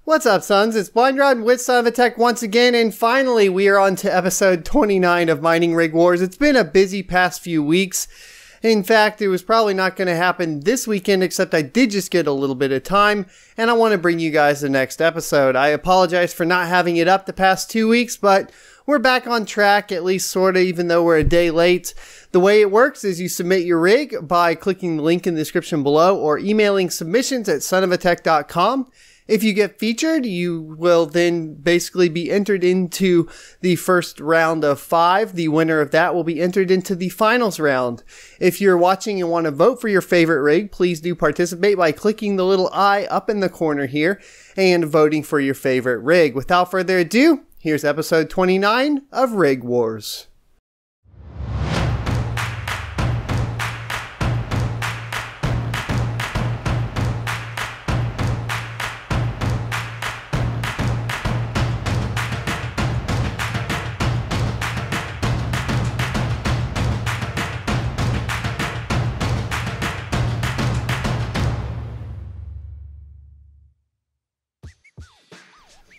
What's up, sons? It's BlindRod with Son of a Tech once again, and finally we are on to episode 29 of Mining Rig Wars. It's been a busy past few weeks. In fact, it was probably not going to happen this weekend, except I did just get a little bit of time, and I want to bring you guys the next episode. I apologize for not having it up the past 2 weeks, but we're back on track, at least sort of, even though we're a day late. The way it works is you submit your rig by clicking the link in the description below or emailing submissions at sonofatech.com. If you get featured, you will then basically be entered into the first round of 5. The winner of that will be entered into the finals round. If you're watching and want to vote for your favorite rig, please do participate by clicking the little I up in the corner here and voting for your favorite rig. Without further ado, here's episode 29 of Rig Wars.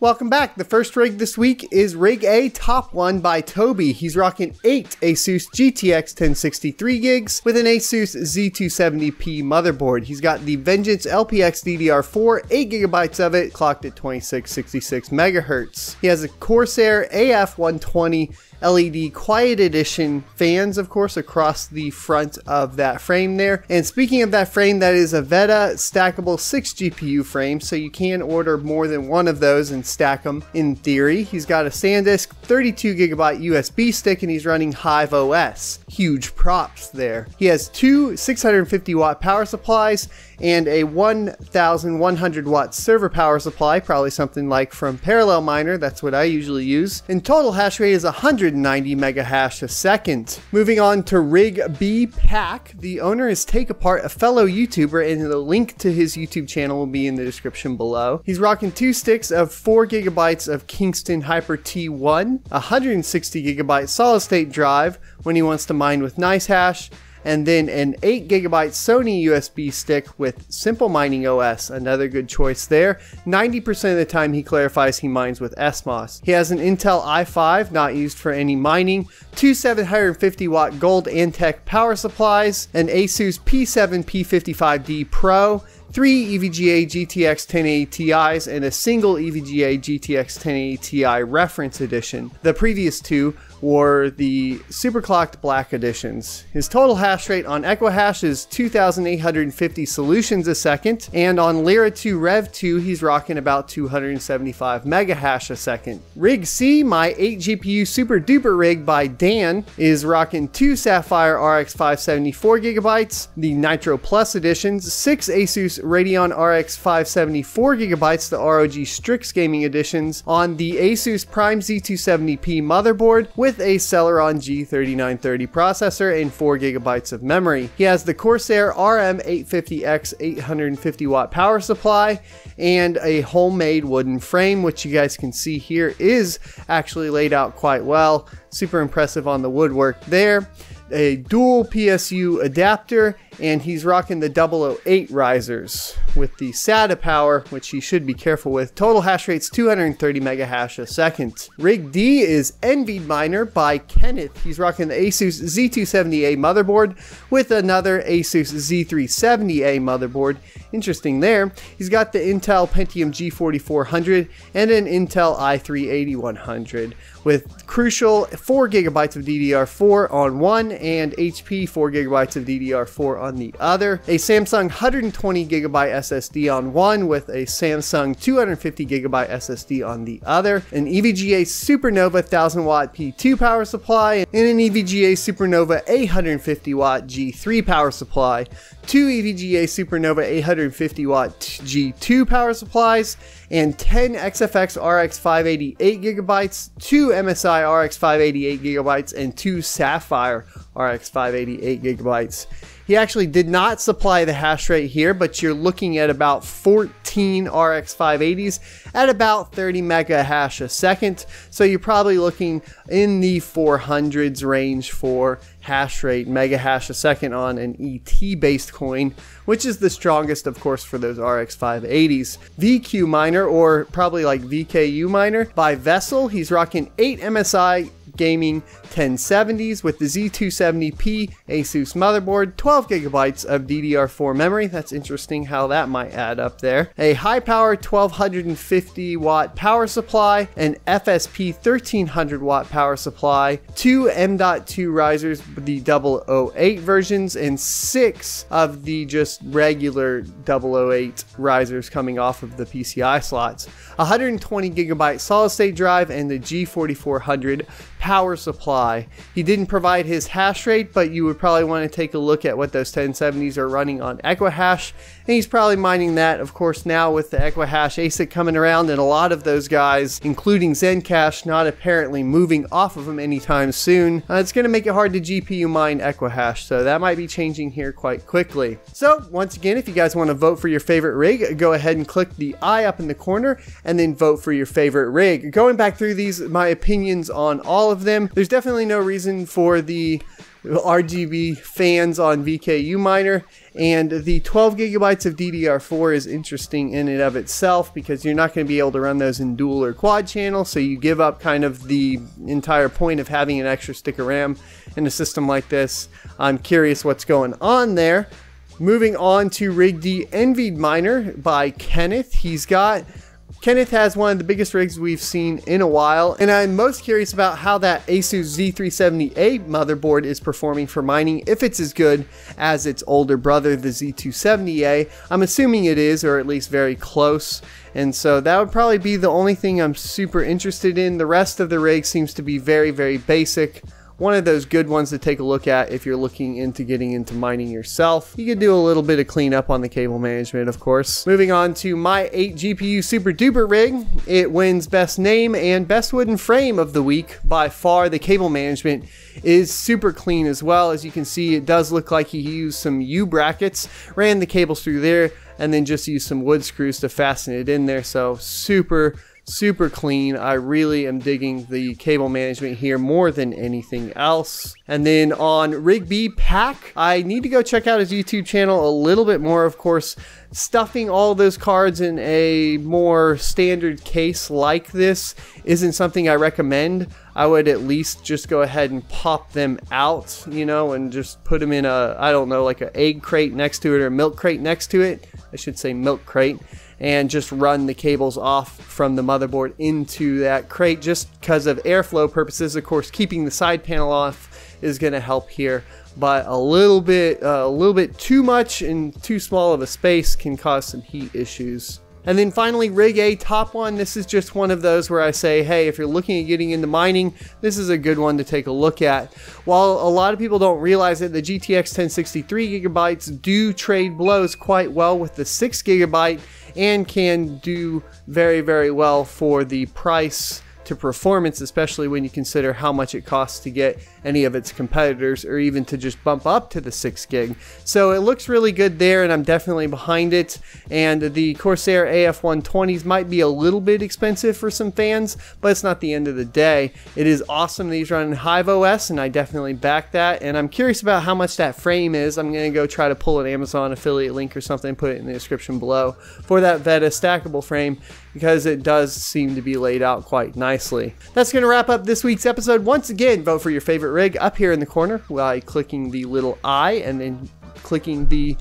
Welcome back. The first rig this week is Rig A TopOne by Toby. He's rocking 8 Asus GTX 1063 gigs with an Asus Z270P motherboard. He's got the Vengeance LPX DDR4, 8GB of it, clocked at 2666 MHz. He has a Corsair AF120 LED Quiet Edition fans, of course, across the front of that frame there. And speaking of that frame, that is a Veddha Stackable 6 GPU frame, so you can order more than one of those and stack them in theory. He's got a Sandisk 32GB USB stick and he's running HiveOS. Huge props there. He has 2 650 watt power supplies and a 1100 watt server power supply, probably something like from Parallel Miner. That's what I usually use. And total hash rate is 190 megahash a second. Moving on to Rig B Pack. The owner is Take Apart, a fellow YouTuber, and the link to his YouTube channel will be in the description below. He's rocking 2 sticks of 4GB of Kingston Hyper T1, 160GB solid state drive when he wants to mine with nicehash, and then an 8GB Sony USB stick with Simple Mining OS, another good choice there. 90% of the time he clarifies he mines with smOS. He has an Intel i5, not used for any mining, 2 750 watt gold ANTEC power supplies, an Asus P7P55D PRO, 3 EVGA GTX 1080 Ti's, and a single EVGA GTX 1080 Ti reference edition. The previous 2 were the superclocked black editions. His total hash rate on equihash is 2,850 solutions a second, and on Lyra 2 Rev 2 he's rocking about 275 megahash a second. Rig C, my 8 GPU super duper rig by Dan, is rocking 2 SAPPHIRE RX 574GB, the Nitro Plus editions, 6 Asus Radeon RX 574GB, the ROG Strix gaming editions, on the Asus Prime Z270P motherboard with a Celeron G3930 processor and 4GB of memory. He has the Corsair RM850X 850 watt power supply and a homemade wooden frame, which you guys can see here is actually laid out quite well. Super impressive on the woodwork there. A dual PSU adapter, and he's rocking the 008 risers with the SATA power, which he should be careful with. Total hash rate's 230 megahash a second. Rig D is Envied Miner by Kenneth. He's rocking the Asus Z270A motherboard with another Asus Z370A motherboard. Interesting there. He's got the Intel Pentium G4400 and an Intel i3-8100 with crucial 4GB of DDR4 on one and HP 4GB of DDR4 on the other. A Samsung 120GB SSD on one with a Samsung 250GB SSD on the other. An EVGA Supernova 1000 watt P2 power supply and an EVGA Supernova 850 watt G3 power supply. 2 EVGA Supernova 850 watt G2 power supplies and 10 XFX RX 588GB, 2 MSI RX 588GB, and 2 Sapphire RX 580 8GB. He actually did not supply the hash rate here, but you're looking at about 14 RX 580s at about 30 mega hash a second. So you're probably looking in the 400s range for hash rate, mega hash a second on an ET based coin, which is the strongest, of course, for those RX 580s. VQ miner, or probably like VKU miner by Vessel, he's rocking 8 MSI gaming 1070s with the Z270P Asus motherboard, 12 gigabytes of DDR4 memory. That's interesting how that might add up there. A high power 1250 watt power supply, an FSP 1300 watt power supply, 2 M.2 risers, the 008 versions, and 6 of the just regular 008 risers coming off of the PCI slots. 120 gigabyte solid state drive and the G4400 power supply. He didn't provide his hash rate, but you would probably want to take a look at what those 1070s are running on equihash, and he's probably mining that, of course, now with the equihash ASIC coming around, and a lot of those guys, including Zencash, not apparently moving off of them anytime soon. It's going to make it hard to GPU mine equihash, so that might be changing here quite quickly. So once again, if you guys want to vote for your favorite rig, go ahead and click the I up in the corner and then vote for your favorite rig. Going back through these, my opinions on all of them, there's definitely no reason for the RGB fans on VKU miner, and the 12 gigabytes of DDR4 is interesting in and of itself because you're not going to be able to run those in dual or quad channel, so you give up kind of the entire point of having an extra stick of RAM in a system like this. I'm curious what's going on there. Moving on to Rig D Envied Miner by Kenneth. Kenneth has one of the biggest rigs we've seen in a while, and I'm most curious about how that Asus Z370A motherboard is performing for mining, if it's as good as its older brother, the Z270A. I'm assuming it is, or at least very close, and so that would probably be the only thing I'm super interested in. The rest of the rig seems to be very, very basic. One of those good ones to take a look at if you're looking into getting into mining yourself. You could do a little bit of cleanup on the cable management, of course. Moving on to my 8 GPU super duper rig. It wins best name and best wooden frame of the week. By far, the cable management is super clean as well. As you can see, it does look like he used some U brackets, ran the cables through there, and then just used some wood screws to fasten it in there. So super clean. I really am digging the cable management here more than anything else. And then on Rig B Pack, I need to go check out his YouTube channel a little bit more. Of course, stuffing all those cards in a more standard case like this isn't something I recommend. I would at least just go ahead and pop them out, you know, and just put them in a, I don't know, like an egg crate next to it or a milk crate next to it. I should say milk crate. And just run the cables off from the motherboard into that crate just because of airflow purposes. Of course, keeping the side panel off is going to help here, but a little bit too much and too small of a space can cause some heat issues. And then finally, Rig A TopOne. This is just one of those where I say, hey, if you're looking at getting into mining, this is a good one to take a look at. While a lot of people don't realize it, the GTX 1063 gigabytes do trade blows quite well with the 6 gigabyte and can do very, very well for the price to performance, especially when you consider how much it costs to get any of its competitors or even to just bump up to the 6 gig. So it looks really good there, and I'm definitely behind it. And the Corsair AF120s might be a little bit expensive for some fans, but it's not the end of the day. It is awesome that he's running HiveOS, and I definitely back that. And I'm curious about how much that frame is. I'm going to go try to pull an Amazon affiliate link or something, put it in the description below for that Veddha Stackable frame, because it does seem to be laid out quite nicely. That's going to wrap up this week's episode. Once again, vote for your favorite rig up here in the corner by clicking the little I and then clicking the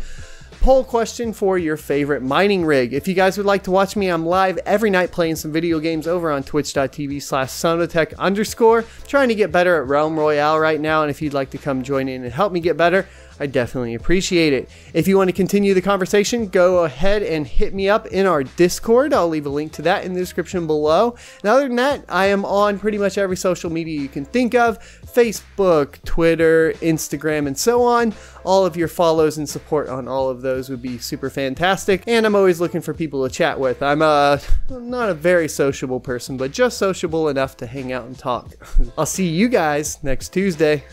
poll question for your favorite mining rig. If you guys would like to watch me, I'm live every night playing some video games over on twitch.tv/sonotech_. Trying to get better at Realm Royale right now, and if you'd like to come join in and help me get better, I definitely appreciate it. If you want to continue the conversation, go ahead and hit me up in our Discord. I'll leave a link to that in the description below. And other than that, I am on pretty much every social media you can think of: Facebook, Twitter, Instagram, and so on. All of your follows and support on all of those would be super fantastic. And I'm always looking for people to chat with. I'm not a very sociable person, but just sociable enough to hang out and talk. I'll see you guys next Tuesday.